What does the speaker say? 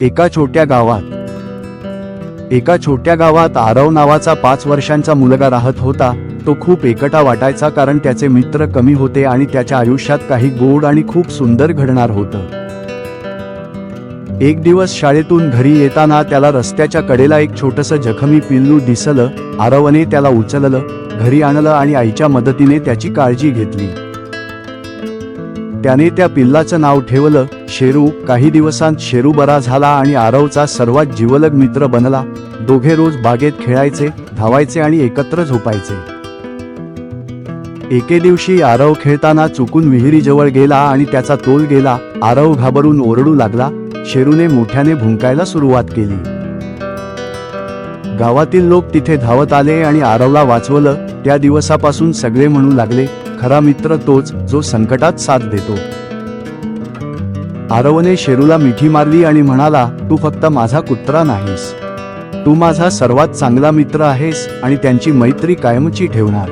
एका छोट्या गावात आरव नावाचा 5 वर्षांचा मुलगा राहत होता। तो खूप एकटा वाटायचा, कारण त्याचे मित्र कमी होते आणि त्याच्या आयुष्यात काही गोड आणि खूप सुंदर घडणार होतं। एक दिवस शाळेतून घरी येताना त्याला रस्त्याच्या कडेला एक छोटंसं जखमी पिल्लू दिसलं। आरवने त्याला उचललं, घरी आणलं आणि आईच्या मदतीने त्याची काळजी घेतली। त्याने त्या पिल्लाचं नाव ठेवलं शेरू। काही दिवसांत शेरू बरा झाला आणि आरवचा सर्वात जिवलग मित्र बनला। दोघे रोज बागेत खेळायचे, धावायचे आणि एकत्र झोपायचे। एके दिवशी आरव खेळताना चुकून विहिरीजवळ गेला आणि त्याचा तोल गेला। आरव घाबरून ओरडू लागला। शेरूने मोठ्याने भुंकायला सुरुवात केली। गावातील लोक तिथे धावत आले आणि आरवला वाचवलं। त्या दिवसापासून सगळे म्हणू लागले, खरा मित्र तोच जो संकटात साथ देतो। आरवने शेरूला मिठी मारली आणि म्हणाला, तू फक्त माझा कुत्रा नाहीस, तू माझा सर्वात चांगला मित्र आहेस आणि त्यांची मैत्री कायमची ठेवणार।